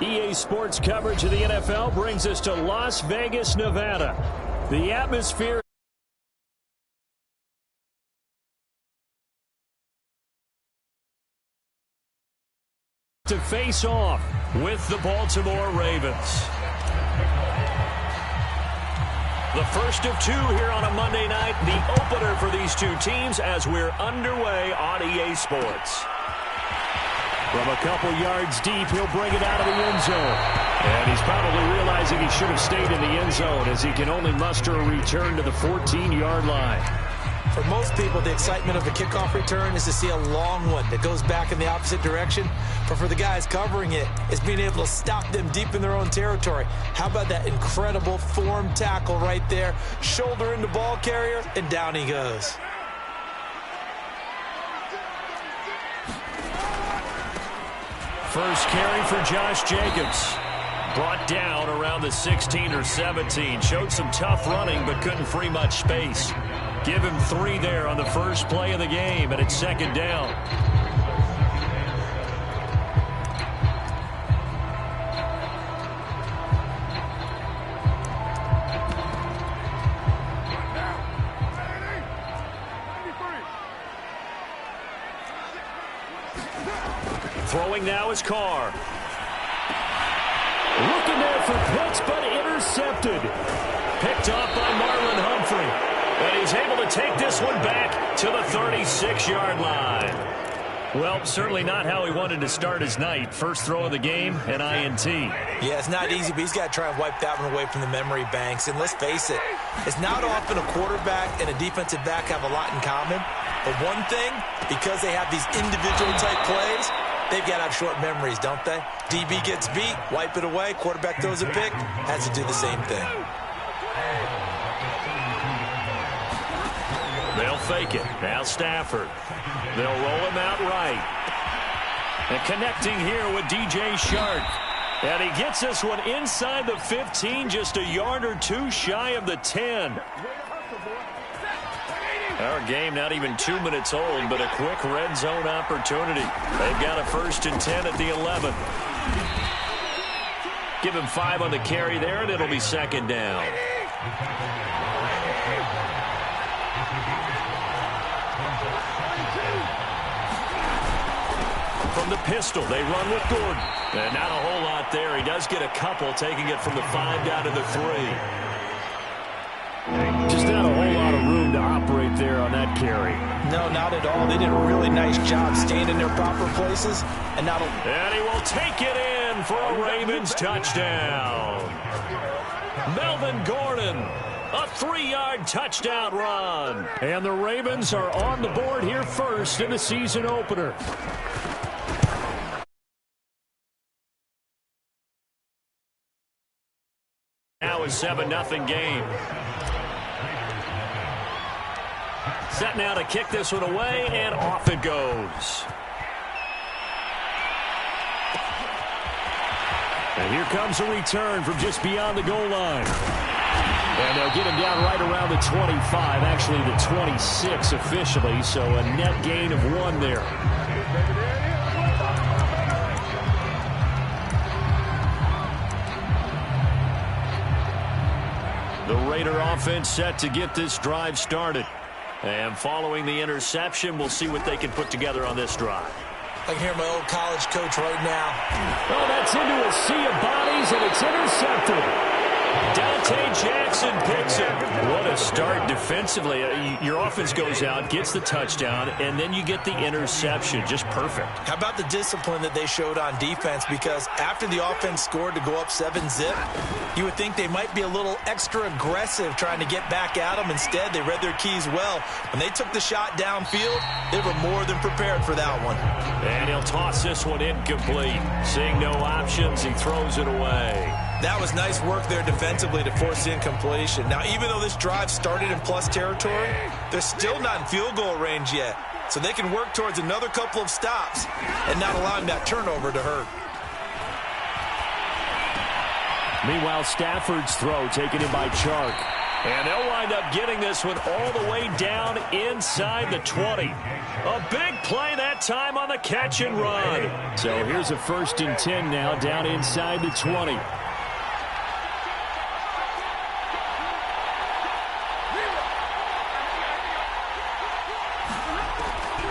EA Sports coverage of the NFL brings us to Las Vegas, Nevada. The atmosphere to face off with the Baltimore Ravens. The first of two here on a Monday night, the opener for these two teams as we're underway on EA Sports. From a couple yards deep, he'll bring it out of the end zone. And he's probably realizing he should have stayed in the end zone as he can only muster a return to the 14-yard line. For most people, the excitement of a kickoff return is to see a long one that goes back in the opposite direction. But for the guys covering it, it's being able to stop them deep in their own territory. How about that incredible form tackle right there? Shoulder into ball carrier, and down he goes. First carry for Josh Jacobs. Brought down around the 16 or 17. Showed some tough running, but couldn't free much space. Give him 3 there on the first play of the game, and it's second down. Throwing now is Carr. Looking there for Pitts, but intercepted. Picked off by Marlon Humphrey. And he's able to take this one back to the 36-yard line. Well, certainly not how he wanted to start his night. First throw of the game, an INT. Yeah, it's not easy, but he's got to try and wipe that one away from the memory banks. And let's face it, it's not often a quarterback and a defensive back have a lot in common. But one thing, because they have these individual type plays, they've got to have short memories, don't they? DB gets beat, wipe it away, quarterback throws a pick, has to do the same thing. They'll fake it. Now Stafford. They'll roll him out right. And connecting here with DJ Shark. And he gets this one inside the 15, just a yard or two shy of the 10. Our game not even 2 minutes old, but a quick red zone opportunity. They've got a 1st and 10 at the 11. Give him 5 on the carry there, and it'll be second down. From the pistol, they run with Gordon. And not a whole lot there. He does get a couple, taking it from the 5 down to the 3. Just not a whole lot of room to operate there on that carry. No, not at all. They did a really nice job staying in their proper places. And he will take it in for a Ravens touchdown. Melvin Gordon, a 3-yard touchdown run. And the Ravens are on the board here first in the season opener. Now a 7-0 game. Set now to kick this one away, and off it goes. And here comes a return from just beyond the goal line. And they'll get him down right around the 25, actually the 26 officially, so a net gain of 1 there. The Raider offense set to get this drive started. And following the interception, we'll see what they can put together on this drive. I can hear my old college coach right now. Oh, that's into a sea of bodies, and it's intercepted. Dante Jackson picks it. What a start defensively. Your offense goes out, gets the touchdown, and then you get the interception. Just perfect. How about the discipline that they showed on defense? Because after the offense scored to go up 7-zip, you would think they might be a little extra aggressive trying to get back at them. Instead, they read their keys well. When they took the shot downfield, they were more than prepared for that one. And he'll toss this one incomplete. Seeing no options, he throws it away. That was nice work there defensively to force incompletion. Now, even though this drive started in plus territory, they're still not in field goal range yet. So they can work towards another couple of stops and not allowing that turnover to hurt. Meanwhile, Stafford's throw taken in by Chark. And they'll wind up getting this one all the way down inside the 20. A big play that time on the catch and run. So here's a 1st and 10 now down inside the 20.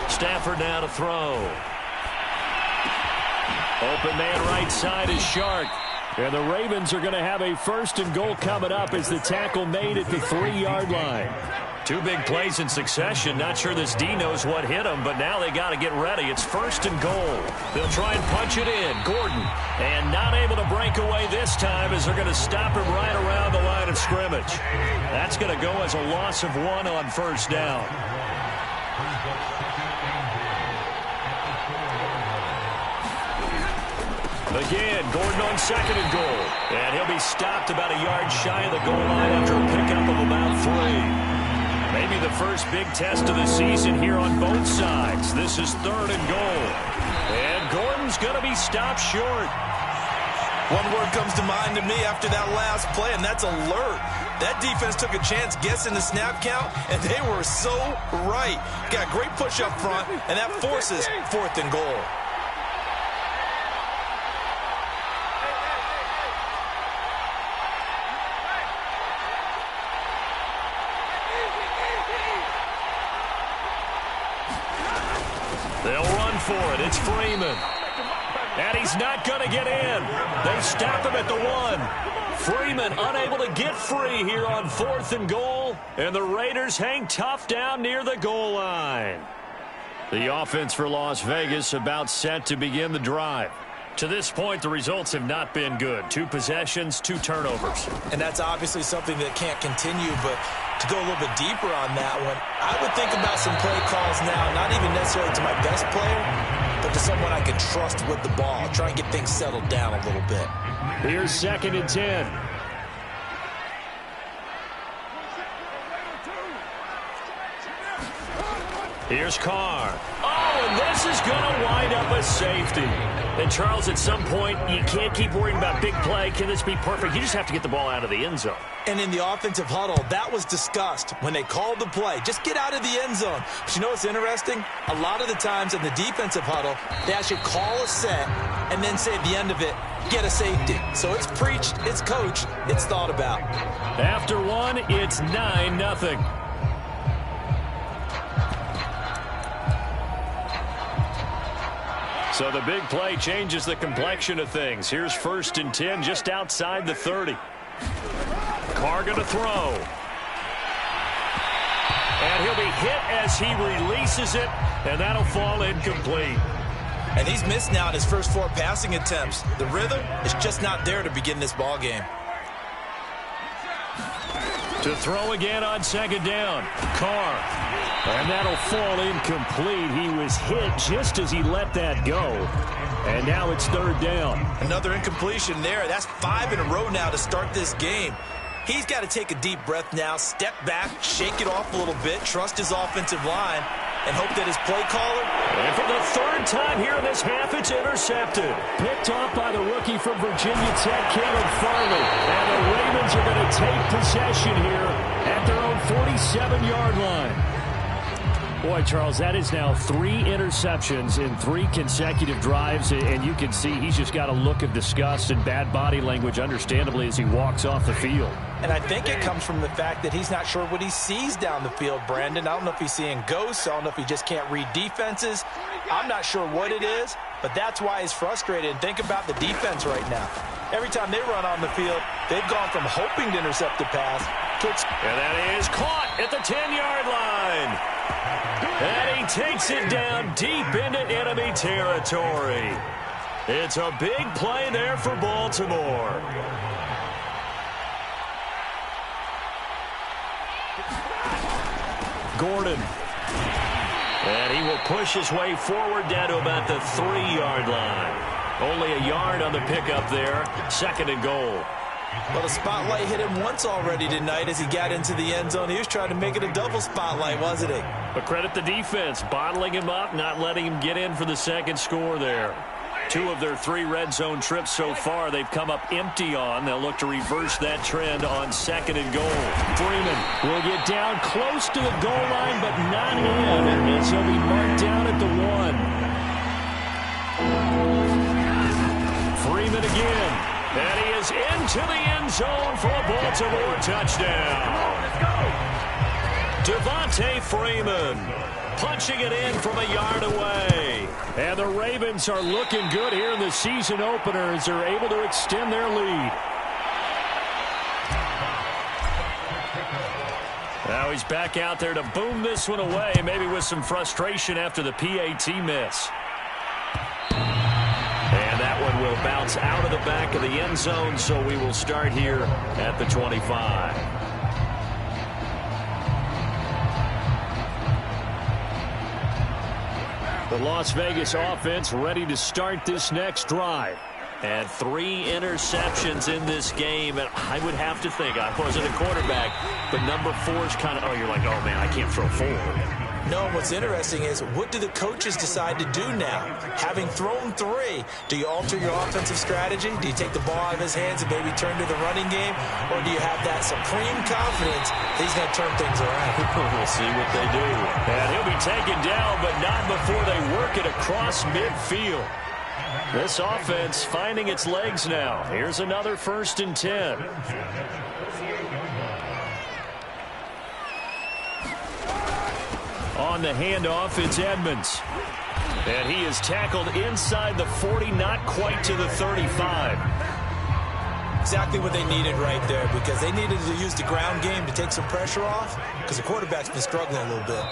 Stafford now to throw. Open man right side is Shark. And the Ravens are going to have a 1st and goal coming up as the tackle made at the 3-yard line. 2 big plays in succession. Not sure this D knows what hit him, but now they got to get ready. It's 1st and goal. They'll try and punch it in. Gordon, and not able to break away this time as they're going to stop him right around the line of scrimmage. That's going to go as a loss of 1 on 1st down. Again, Gordon on 2nd and goal. And he'll be stopped about a yard shy of the goal line after a pickup of about 3. Maybe the first big test of the season here on both sides. This is 3rd and goal. And Gordon's going to be stopped short. One word comes to mind to me after that last play, and that's alert. That defense took a chance guessing the snap count, and they were so right. Got great push up front, and that forces 4th and goal. They'll run for it. It's Freeman. And he's not going to get in. They stop him at the 1. Freeman unable to get free here on 4th and goal. And the Raiders hang tough down near the goal line. The offense for Las Vegas about set to begin the drive. To this point, the results have not been good. 2 possessions, 2 turnovers. And that's obviously something that can't continue, but to go a little bit deeper on that one, I would think about some play calls now, not even necessarily to my best player, but to someone I can trust with the ball. Try and get things settled down a little bit. Here's 2nd and 10. Here's Carr. Oh, and this is going to wind up a safety. And, Charles, at some point, you can't keep worrying about big play. Can this be perfect? You just have to get the ball out of the end zone. And in the offensive huddle, that was discussed when they called the play. Just get out of the end zone. But you know what's interesting? A lot of the times in the defensive huddle, they actually call a set and then say at the end of it, get a safety. So it's preached, it's coached, it's thought about. After 1, it's 9-0. So the big play changes the complexion of things. Here's 1st and 10 just outside the 30. Carr going to throw. And he'll be hit as he releases it, and that'll fall incomplete. And he's missed now in his first 4 passing attempts. The rhythm is just not there to begin this ball game. To throw again on 2nd down. Carr. And that'll fall incomplete. He was hit just as he let that go. And now it's 3rd down. Another incompletion there. That's 5 in a row now to start this game. He's got to take a deep breath now, step back, shake it off a little bit, trust his offensive line, and hope that his play caller. And for the 3rd time here in this half, it's intercepted. Picked off by the rookie from Virginia Tech, Caleb Farley. And the Ravens are going to take possession here at their own 47-yard line. Boy, Charles, that is now 3 interceptions in 3 consecutive drives, and you can see he's just got a look of disgust and bad body language, understandably, as he walks off the field. And I think it comes from the fact that he's not sure what he sees down the field, Brandon. I don't know if he's seeing ghosts. I don't know if he just can't read defenses. I'm not sure what it is, but that's why he's frustrated. And think about the defense right now. Every time they run on the field, they've gone from hoping to intercept the pass to... And that is caught at the 10-yard line. And he takes it down deep into enemy territory. It's a big play there for Baltimore. Gordon. And he will push his way forward down to about the 3-yard line. Only a yard on the pickup there. 2nd and goal. Well, the spotlight hit him once already tonight as he got into the end zone. He was trying to make it a double spotlight, wasn't he? But credit the defense, bottling him up, not letting him get in for the 2nd score there. 2 of their 3 red zone trips so far, they've come up empty on. They'll look to reverse that trend on 2nd and goal. Freeman will get down close to the goal line, but not in, as he'll be marked down at the 1. Freeman again, and he is into the end zone for a Baltimore touchdown. Devontae Freeman punching it in from a yard away. And the Ravens are looking good here in the season opener as they're able to extend their lead. Now he's back out there to boom this one away, maybe with some frustration after the PAT miss. And that one will bounce out of the back of the end zone, so we will start here at the 25. The Las Vegas offense ready to start this next drive. And 3 interceptions in this game. And I would have to think, I wasn't a quarterback, but number 4 is kind of, oh, you're like, oh, man, I can't throw 4. No, what's interesting is, what do the coaches decide to do now? Having thrown 3, do you alter your offensive strategy? Do you take the ball out of his hands and maybe turn to the running game? Or do you have that supreme confidence that he's going to turn things around? We'll see what they do. And he'll be taken down, but not before they work it across midfield. This offense finding its legs now. Here's another 1st and 10. On the handoff, it's Edmonds. And he is tackled inside the 40, not quite to the 35. Exactly what they needed right there, because they needed to use the ground game to take some pressure off, because the quarterback's been struggling a little bit.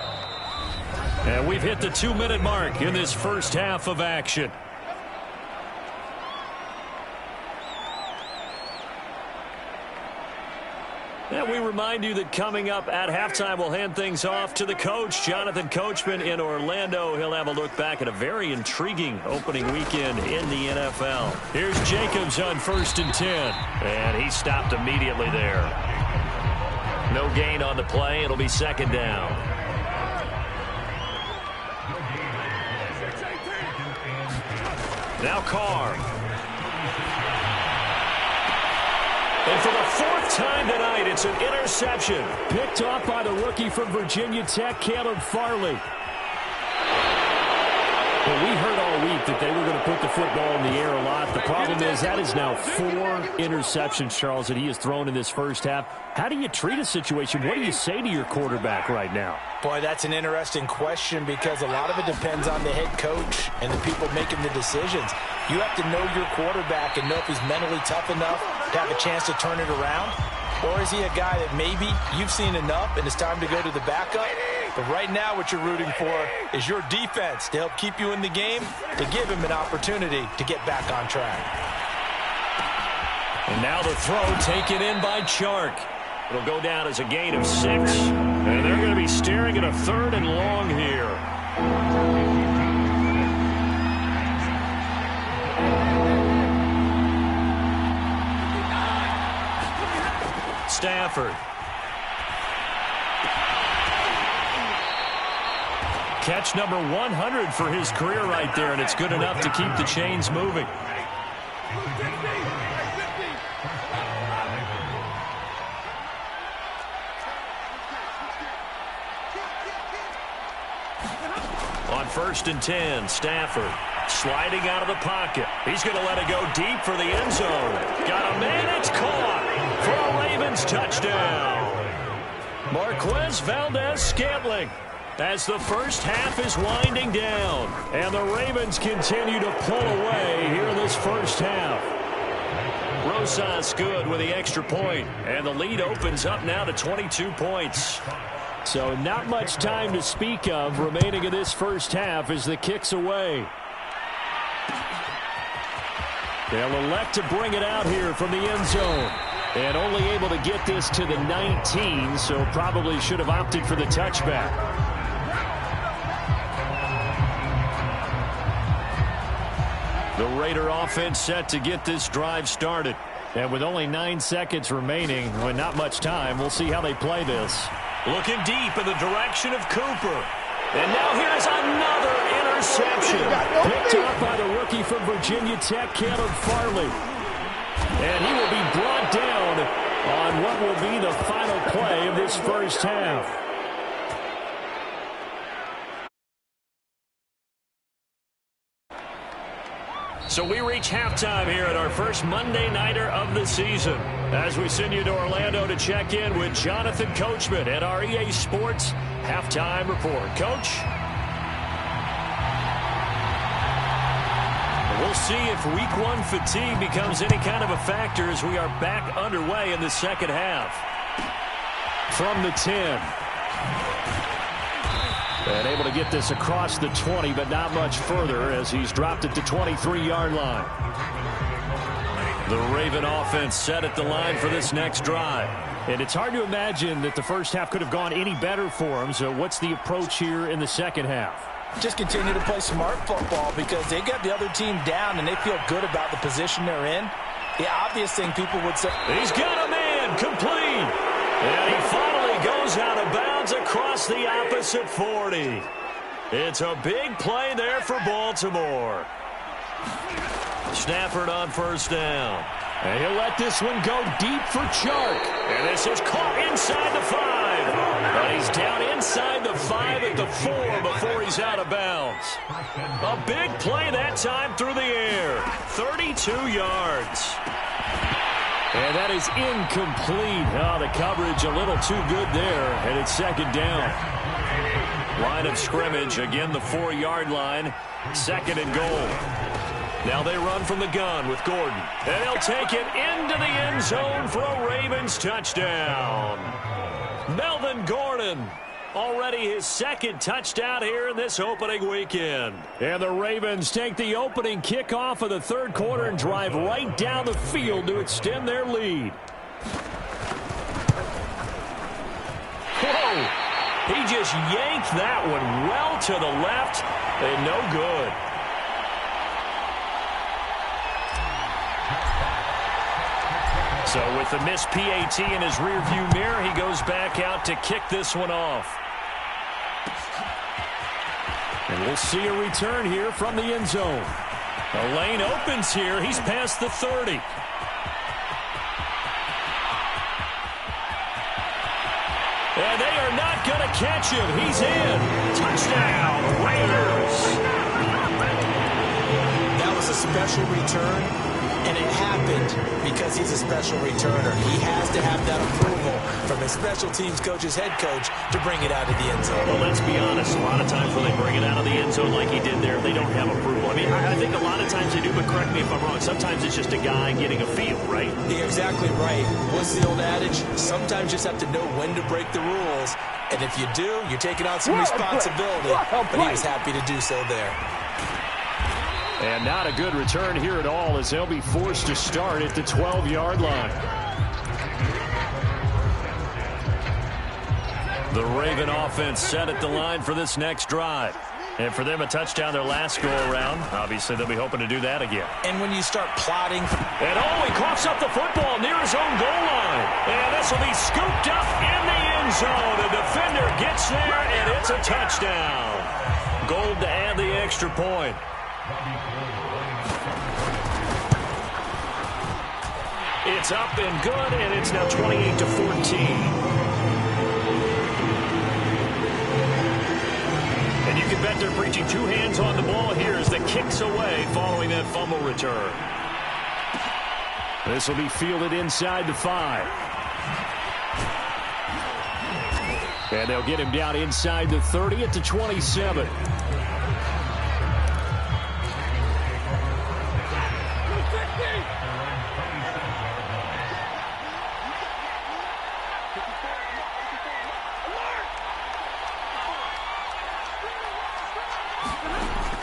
And we've hit the 2-minute mark in this first half of action. And we remind you that coming up at halftime, we'll hand things off to the coach, Jonathan Coachman in Orlando. He'll have a look back at a very intriguing opening weekend in the NFL. Here's Jacobs on 1st and 10. And he stopped immediately there. No gain on the play. It'll be 2nd down. Now Carr. And for the 4th time tonight, it's an interception. Picked off by the rookie from Virginia Tech, Caleb Farley. Well, we heard all week that they were going to put the football in the air a lot. The problem is that is now 4 interceptions, Charles, that he has thrown in this first half. How do you treat a situation? What do you say to your quarterback right now? Boy, that's an interesting question, because a lot of it depends on the head coach and the people making the decisions. You have to know your quarterback and know if he's mentally tough enough to have a chance to turn it around. Or is he a guy that maybe you've seen enough and it's time to go to the backup? But right now what you're rooting for is your defense to help keep you in the game, to give him an opportunity to get back on track. And now the throw taken in by Chark. It'll go down as a gain of 6. And they're going to be staring at a 3rd and long here. Stafford. Catch number 100 for his career right there, and it's good enough to keep the chains moving. On 1st and 10, Stafford sliding out of the pocket. He's going to let it go deep for the end zone. Got a man, it's caught for a Ravens touchdown. Marquez Valdez-Scantling as the first half is winding down. And the Ravens continue to pull away here in this first half. Rosas good with the extra point, and the lead opens up now to 22 points. So not much time to speak of remaining in this first half as the kick's away. They'll elect to bring it out here from the end zone. And only able to get this to the 19, so probably should have opted for the touchback. The Raider offense set to get this drive started. And with only 9 seconds remaining, with not much time, we'll see how they play this. Looking deep in the direction of Cooper. And now here's another interception. Picked off by the rookie from Virginia Tech, Caleb Farley. And he will be brought down on what will be the final play of this first half. So we reach halftime here at our first Monday Nighter of the season. As we send you to Orlando to check in with Jonathan Coachman at our EA Sports Halftime Report. Coach? We'll see if Week 1 fatigue becomes any kind of a factor as we are back underway in the second half. From the 10. And able to get this across the 20, but not much further as he's dropped it to 23-yard line. The Raven offense set at the line for this next drive. And it's hard to imagine that the first half could have gone any better for him. So what's the approach here in the second half? Just continue to play smart football because they got the other team down and they feel good about the position they're in. The obvious thing people would say. He's got a man complete. And he finally goes out of bounds across the opposite 40. It's a big play there for Baltimore. Stafford on first down. And he'll let this one go deep for Chark. And this is caught inside the 5. But he's down inside the 5 at the 4 before he's out of bounds. A big play that time through the air. 32 yards. And that is incomplete. Oh, the coverage a little too good there. And it's second down. Line of scrimmage. Again, the 4-yard line. Second and goal. Now they run from the gun with Gordon. And he'll take it into the end zone for a Ravens touchdown. Melvin Gordon. Already his second touchdown here in this opening weekend. And the Ravens take the opening kickoff of the third quarter and drive right down the field to extend their lead. Whoa! He just yanked that one well to the left and no good. So with the missed PAT in his rearview mirror, he goes back out to kick this one off. And we'll see a return here from the end zone. The lane opens here. He's past the 30. And they are not going to catch him. He's in. Touchdown, Raiders. That was a special return. And it happened because he's a special returner. He has to have that approval from his special teams coach's head coach to bring it out of the end zone. Well, let's be honest. A lot of times when they bring it out of the end zone like he did there, they don't have approval. I mean, I think a lot of times they do, but correct me if I'm wrong. Sometimes it's just a guy getting a feel, right? You're exactly right. What's the old adage? Sometimes you just have to know when to break the rules. And if you do, you're taking on some responsibility. But he was happy to do so there. And not a good return here at all as they'll be forced to start at the 12-yard line. The Raven offense set at the line for this next drive. And for them, a touchdown their last go-around. Obviously, they'll be hoping to do that again. And when you start plotting. And he coughs up the football near his own goal line. And this will be scooped up in the end zone. The defender gets there, and it's a touchdown. Gold to add the extra point. It's up and good, and it's now 28-14. And you can bet they're preaching two hands on the ball here as the kick's away following that fumble return. This will be fielded inside the 5. And they'll get him down inside the 30 at the 27.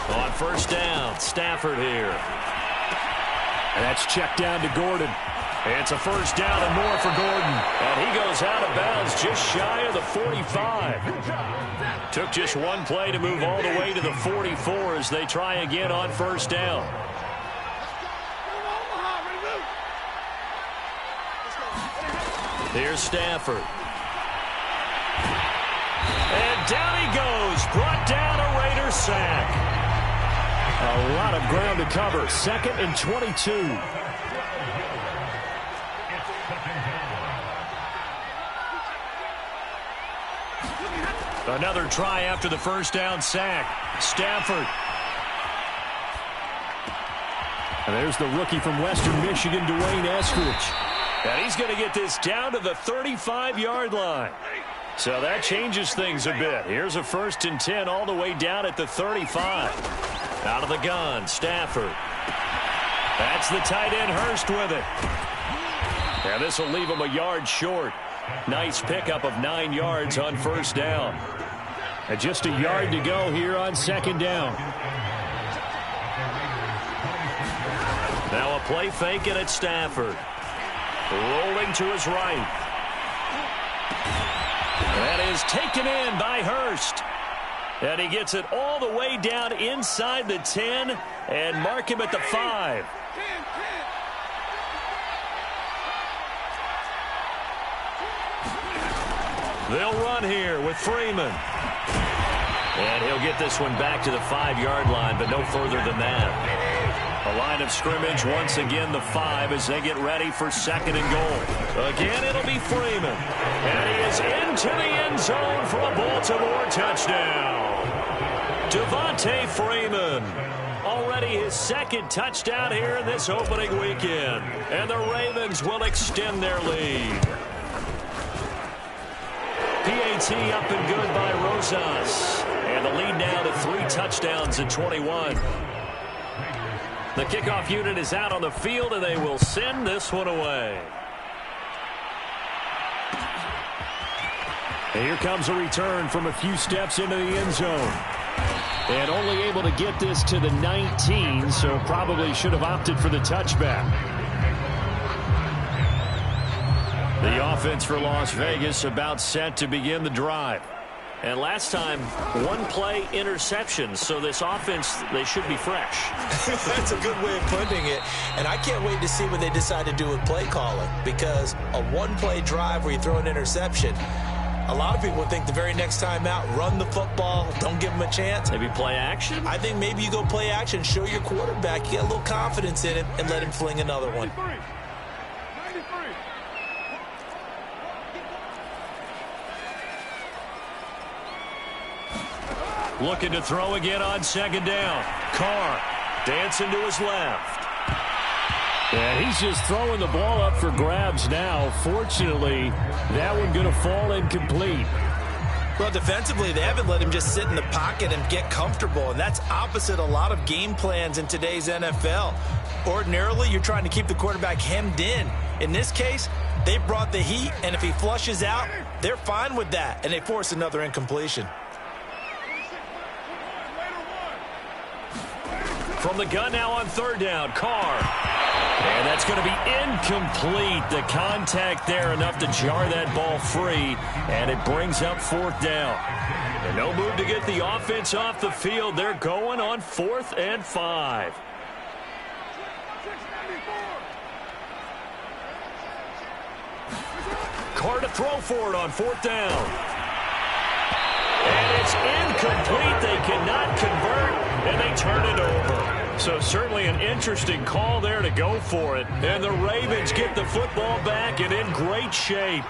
On first down, Stafford here. And that's checked down to Gordon. It's a first down and more for Gordon. And he goes out of bounds just shy of the 45. Took just one play to move all the way to the 44 as they try again on first down. Here's Stafford. And down he goes, brought another sack. A lot of ground to cover. 2nd and 22. Another try after the first down sack. Stafford. And there's the rookie from Western Michigan, Dwayne Eskridge. And he's going to get this down to the 35-yard line. So that changes things a bit. Here's a 1st and 10 all the way down at the 35. Out of the gun, Stafford. That's the tight end, Hurst, with it. And this will leave him a yard short. Nice pickup of 9 yards on 1st down. And just a yard to go here on 2nd down. Now a play fake, and it's Stafford. Rolling to his right. That is taken in by Hurst. And he gets it all the way down inside the 10 and mark him at the 5. They'll run here with Freeman. And he'll get this one back to the 5-yard line, but no further than that. A line of scrimmage, once again the 5 as they get ready for 2nd and goal. Again, it'll be Freeman. And he is into the end zone for a Baltimore touchdown. Devontae Freeman. Already his 2nd touchdown here in this opening weekend. And the Ravens will extend their lead. PAT up and good by Rosas. And the lead now to 3 touchdowns at 21. The kickoff unit is out on the field, and they will send this one away. And here comes a return from a few steps into the end zone. And only able to get this to the 19, so probably should have opted for the touchback. The offense for Las Vegas about set to begin the drive. And last time, 1-play interception. So this offense, they should be fresh. That's a good way of putting it. And I can't wait to see what they decide to do with play calling. Because a 1-play drive where you throw an interception, a lot of people would think the very next time out, run the football, don't give them a chance. Maybe play action? I think maybe you go play action, show your quarterback, you get a little confidence in him, and let him fling another one. Looking to throw again on 2nd down. Carr dancing to his left. And he's just throwing the ball up for grabs now. Fortunately, that one going to fall incomplete. Well, defensively, they haven't let him just sit in the pocket and get comfortable, and that's opposite a lot of game plans in today's NFL. Ordinarily, you're trying to keep the quarterback hemmed in. In this case, they brought the heat, and if he flushes out, they're fine with that, and they force another incompletion. From the gun now on 3rd down, Carr. And that's going to be incomplete. The contact there enough to jar that ball free, and it brings up 4th down. And no move to get the offense off the field. They're going on 4th and 5. Carr to throw for it on 4th down. And it's incomplete. They cannot convert, and they turn it over. So certainly an interesting call there to go for it. And the Ravens get the football back and in great shape.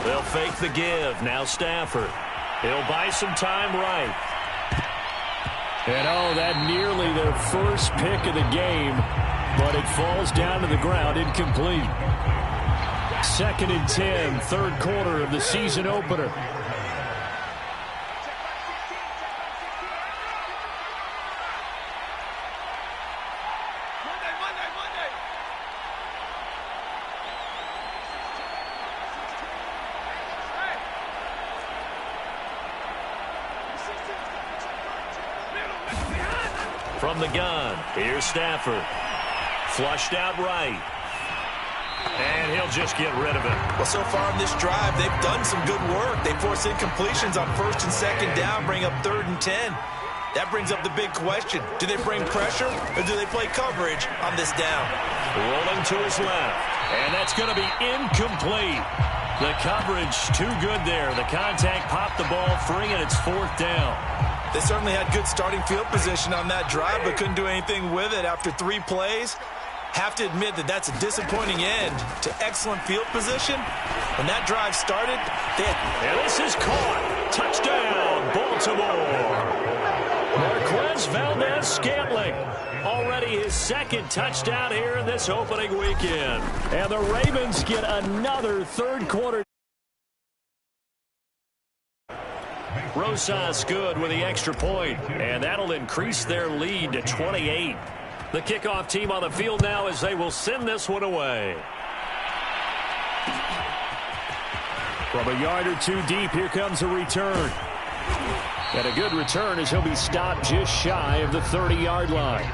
They'll fake the give. Now Stafford. He'll buy some time right. And oh, that nearly their first pick of the game. But it falls down to the ground, incomplete. 2nd and 10, 3rd quarter of the season opener. From the gun, here's Stafford. Flushed out right. And he'll just get rid of it. Well, so far in this drive, they've done some good work. They force incompletions on 1st and 2nd down, bring up 3rd and 10. That brings up the big question. Do they bring pressure or do they play coverage on this down? Rolling to his left, and that's going to be incomplete. The coverage too good there. The contact popped the ball free, and it's 4th down. They certainly had good starting field position on that drive, but couldn't do anything with it after 3 plays. Have to admit that that's a disappointing end to excellent field position. When that drive started, and this is caught. Touchdown, Baltimore. Marquez Valdez-Scantling. Already his 2nd touchdown here in this opening weekend. And the Ravens get another 3rd quarter. Rosas good with the extra point, and that'll increase their lead to 28. The kickoff team on the field now as they will send this one away. From a yard or 2 deep, here comes a return. And a good return as he'll be stopped just shy of the 30-yard line.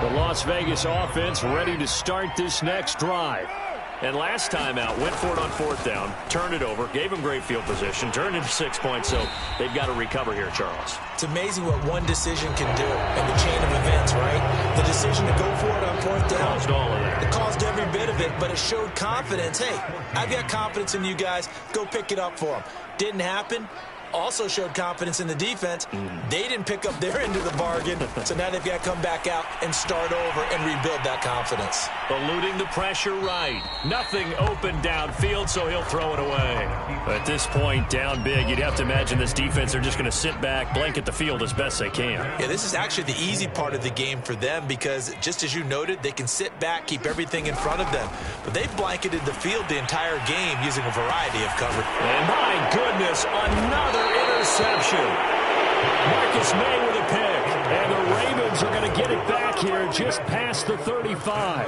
The Las Vegas offense ready to start this next drive. And last time out, went for it on 4th down, turned it over, gave them great field position, turned into 6 points, so they've got to recover here, Charles. It's amazing what one decision can do in the chain of events, right? The decision to go for it on 4th down. Caused all of that. It caused every bit of it, but it showed confidence. Hey, I've got confidence in you guys. Go pick it up for them. Didn't happen. Also showed confidence in the defense. They didn't pick up their end of the bargain, so now they've got to come back out and start over and rebuild that confidence. Eluding the pressure right. Nothing open downfield, so he'll throw it away. At this point, down big, you'd have to imagine this defense, they're just going to sit back, blanket the field as best they can. Yeah, this is actually the easy part of the game for them because, just as you noted, they can sit back, keep everything in front of them. But they've blanketed the field the entire game using a variety of cover. And my goodness, another interception. Marcus May with a pick, and the Ravens are going to get it back here just past the 35.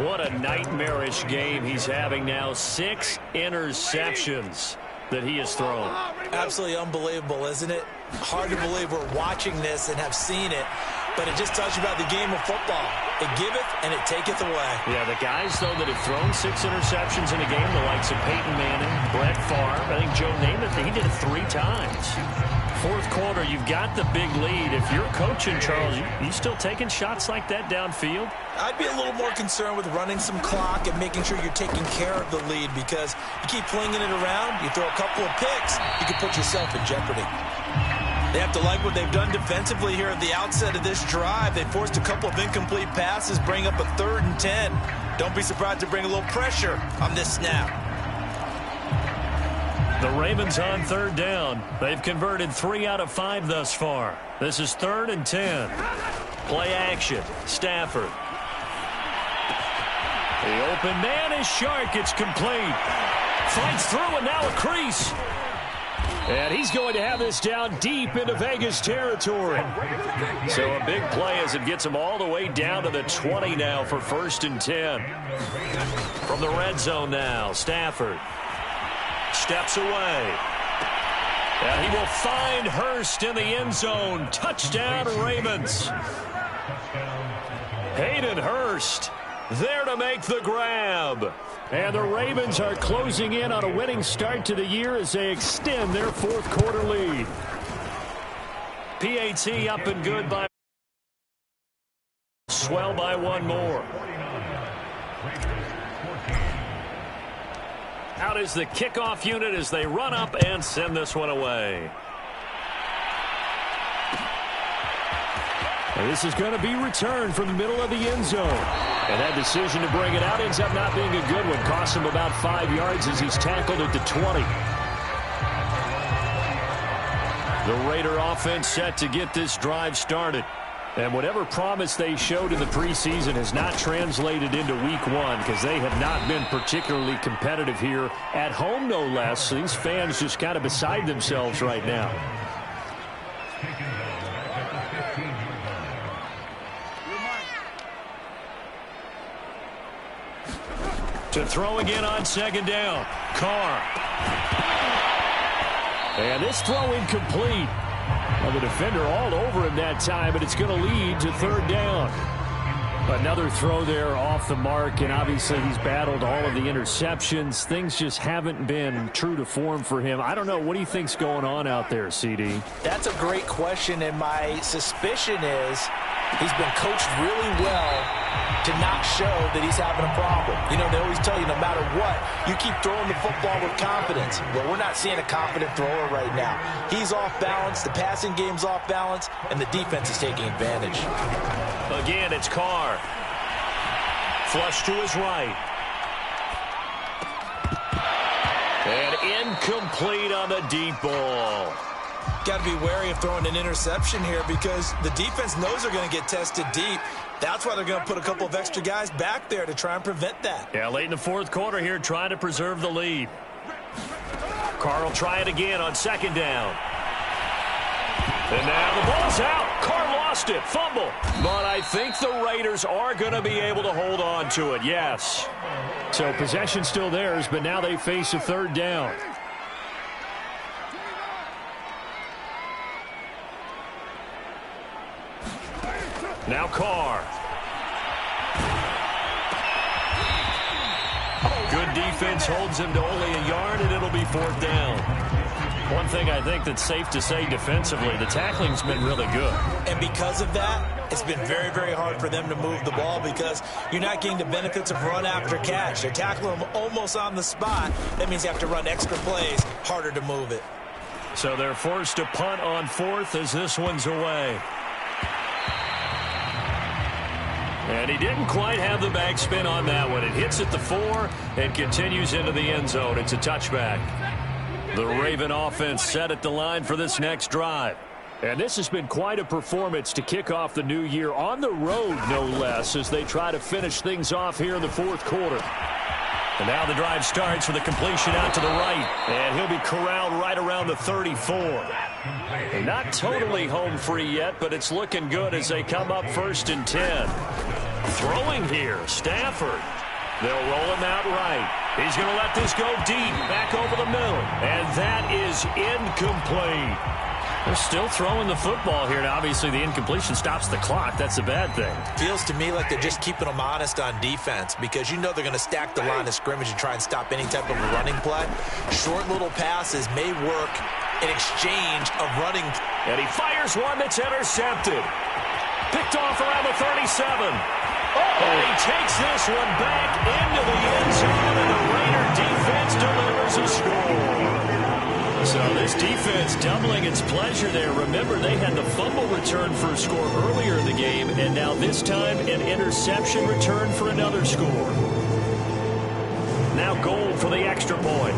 What a nightmarish game he's having now. 6 interceptions that he has thrown. Absolutely unbelievable, isn't it? Hard to believe we're watching this and have seen it, but it just tells you about the game of football. It giveth and it taketh away. Yeah, the guys, though, that have thrown 6 interceptions in a game, the likes of Peyton Manning, Brett Favre, I think Joe Namath, he did it 3 times. 4th quarter, you've got the big lead. If you're coaching, Charles, you still taking shots like that downfield? I'd be a little more concerned with running some clock and making sure you're taking care of the lead because you keep flinging it around, you throw a couple of picks, you can put yourself in jeopardy. They have to like what they've done defensively here at the outset of this drive. They forced a couple of incomplete passes, bring up a 3rd and 10. Don't be surprised to bring a little pressure on this snap. The Ravens on 3rd down. They've converted 3 out of 5 thus far. This is 3rd and 10. Play action. Stafford. The open man is Shark. It's complete. Fights through and now a crease. And he's going to have this down deep into Vegas territory. So a big play as it gets him all the way down to the 20 now for 1st and 10. From the red zone now, Stafford steps away. And he will find Hurst in the end zone. Touchdown, Ravens. Hayden Hurst there to make the grab. And the Ravens are closing in on a winning start to the year as they extend their 4th quarter lead. PAT up and good by swell by 1 more. Out is the kickoff unit as they run up and send this one away. And this is going to be returned from the middle of the end zone. And that decision to bring it out ends up not being a good one. Costs him about 5 yards as he's tackled at the 20. The Raider offense set to get this drive started. And whatever promise they showed in the preseason has not translated into week 1 because they have not been particularly competitive here at home, no less. These fans just kind of beside themselves right now. To throw again on 2nd down. Carr. And this throw incomplete. Well, the defender all over him that time, but it's going to lead to 3rd down. Another throw there off the mark, and obviously he's battled all of the interceptions. Things just haven't been true to form for him. I don't know. What do you think's going on out there, CD? That's a great question, and my suspicion is he's been coached really well to not show that he's having a problem. You know, they always tell you no matter what, you keep throwing the football with confidence. Well, we're not seeing a confident thrower right now. He's off balance, the passing game's off balance, and the defense is taking advantage. Again, it's Carr. Flush to his right. And incomplete on the deep ball. Got to be wary of throwing an interception here because the defense knows they're going to get tested deep. That's why they're going to put a couple of extra guys back there to try and prevent that. Yeah, late in the fourth quarter here, trying to preserve the lead. Carr will try it again on second down. And now the ball's out. Carr lost it. Fumble. But I think the Raiders are going to be able to hold on to it, yes. So possession still theirs, but now they face a third down. Now Carr. Good defense holds him to only a yard, and it'll be fourth down. One thing I think that's safe to say defensively, the tackling's been really good. And because of that, it's been very, very hard for them to move the ball because you're not getting the benefits of run after catch. They're tackling them almost on the spot. That means you have to run extra plays, harder to move it. So they're forced to punt on fourth as this one's away. And he didn't quite have the backspin on that one. It hits at the 4 and continues into the end zone. It's a touchback. The Raven offense set at the line for this next drive. And this has been quite a performance to kick off the new year on the road, no less, as they try to finish things off here in the fourth quarter. And now the drive starts with a completion out to the right. And he'll be corralled right around the 34. And not totally home free yet, but it's looking good as they come up 1st and 10. Throwing here, Stafford. They'll roll him out right. He's going to let this go deep, back over the middle. And that is incomplete. They're still throwing the football here. Now, obviously, the incompletion stops the clock. That's a bad thing. Feels to me like they're just keeping them honest on defense because you know they're going to stack the line of scrimmage and try and stop any type of a running play. Short little passes may work in exchange of running. And he fires one that's intercepted. Picked off around the 37. And he takes this one back into the end zone, and the Raider defense delivers a score. So this defense doubling its pleasure there. Remember, they had the fumble return for a score earlier in the game, and now this time an interception return for another score. Now goal for the extra point.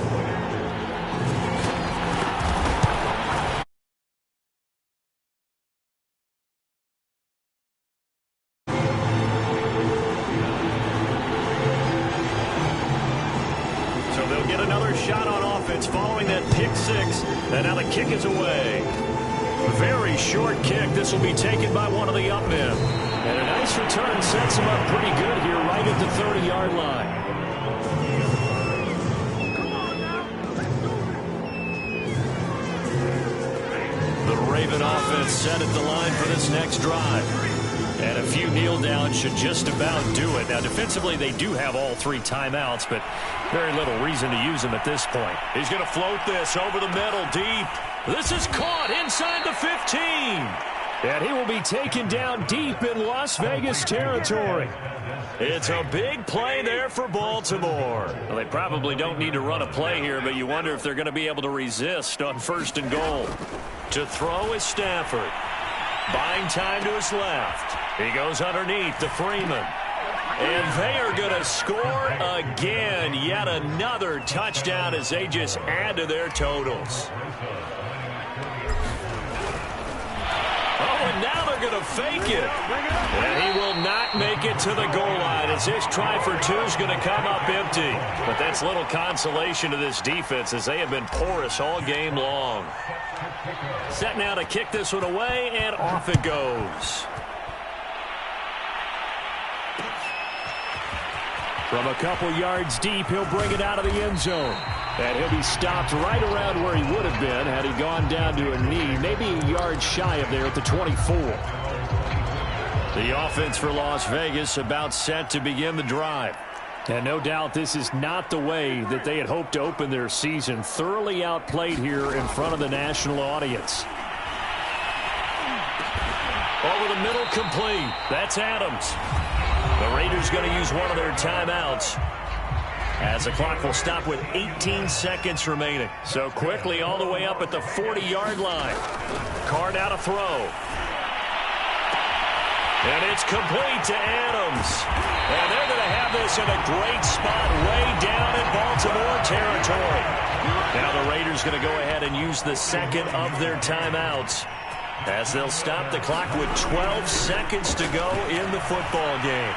And now the kick is away. Very short kick. This will be taken by one of the up men. And a nice return sets him up pretty good here right at the 30-yard line. The Raven offense set at the line for this next drive. And a few kneel downs should just about do it. Now, defensively, they do have all 3 timeouts, but very little reason to use them at this point. He's going to float this over the middle deep. This is caught inside the 15. And he will be taken down deep in Las Vegas territory. It's a big play there for Baltimore. Well, they probably don't need to run a play here, but you wonder if they're going to be able to resist on 1st and goal. To throw is Stafford. Buying time to his left. He goes underneath to Freeman. And they are going to score again. Yet another touchdown as they just add to their totals. Oh, and now they're going to fake it. And he will not make it to the goal line as this try for 2 is going to come up empty. But that's little consolation to this defense as they have been porous all game long. Set now to kick this one away, and off it goes. From a couple yards deep, he'll bring it out of the end zone. And he'll be stopped right around where he would have been had he gone down to a knee, maybe a yard shy of there at the 24. The offense for Las Vegas about set to begin the drive. And no doubt this is not the way that they had hoped to open their season. Thoroughly outplayed here in front of the national audience. Over the middle, complete. That's Adams. The Raiders going to use one of their timeouts, as the clock will stop with 18 seconds remaining. So quickly all the way up at the 40-yard line. Card out a throw. And it's complete to Adams. And they're going to have this in a great spot way down in Baltimore territory. Now the Raiders going to go ahead and use the second of their timeouts, as they'll stop the clock with 12 seconds to go in the football game.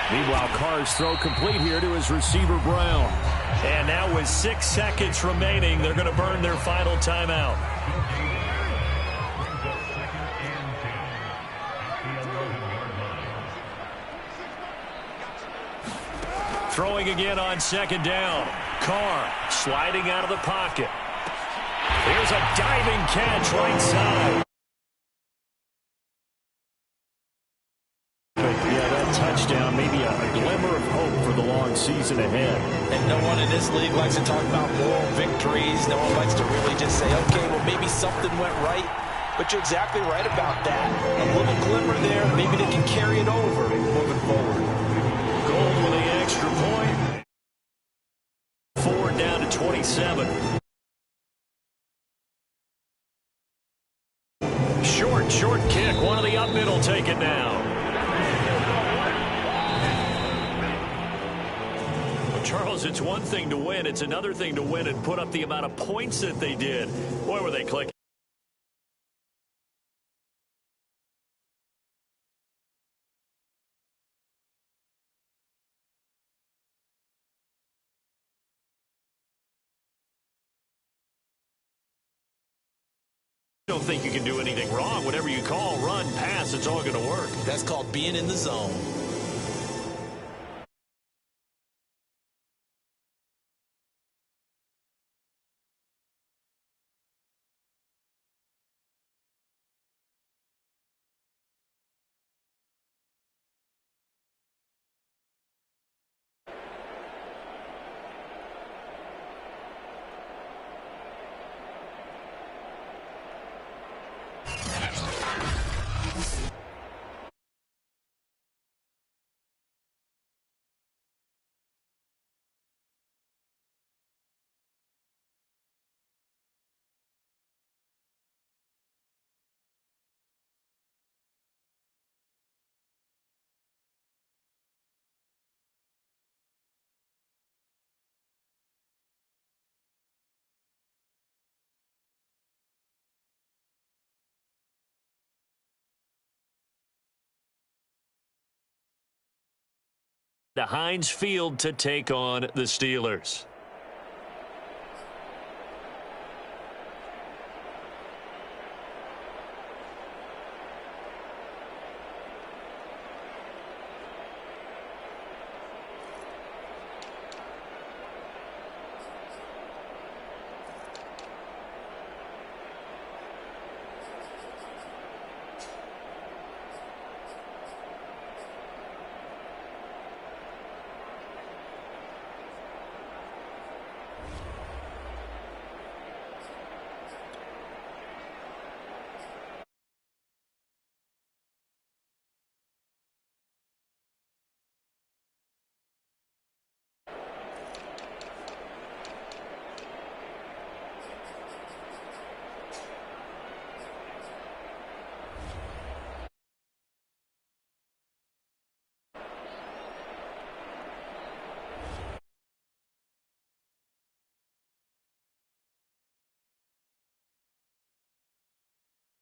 Meanwhile, Carr's throw complete here to his receiver, Brown. And now with 6 seconds remaining, they're going to burn their final timeout. Throwing again on second down. Carr sliding out of the pocket. Here's a diving catch right side. Touchdown, maybe a glimmer of hope for the long season ahead. And no one in this league likes to talk about moral victories. No one likes to really just say, okay, well, maybe something went right. But you're exactly right about that. A little glimmer there. Maybe they can carry it over moving forward. Gold with the extra point. 4 down to 27. Short kick. One of the up middle take it now. Charles, it's one thing to win. It's another thing to win and put up the amount of points that they did. Boy, were they clicking. I don't think you can do anything wrong. Whatever you call, run, pass, it's all going to work. That's called being in the zone. To Heinz Field to take on the Steelers.